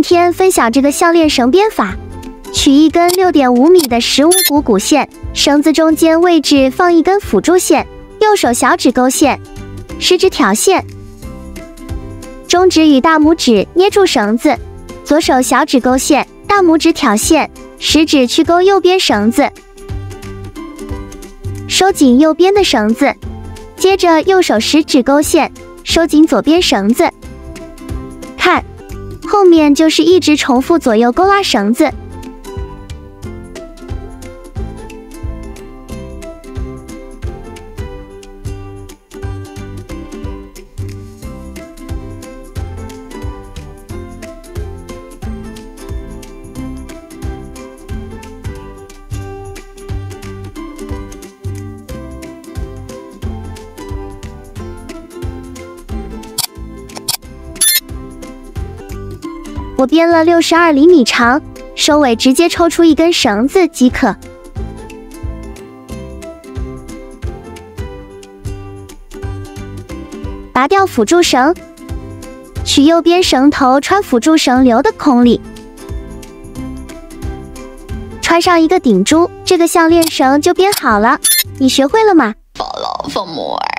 天分享这个项链绳编法：取一根6.5米的15股骨线，绳子中间位置放一根辅助线，右手小指勾线，食指挑线，中指与大拇指捏住绳子，左手小指勾线，大拇指挑线，食指去勾右边绳子，收紧右边的绳子，接着右手食指勾线，收紧左边绳子。看，后面就是一直重复左右勾拉绳子。我编了62厘米长，收尾直接抽出一根绳子即可。拔掉辅助绳，取右边绳头穿辅助绳留的孔里，穿上一个顶珠，这个项链绳就编好了。你学会了吗？ Follow for more.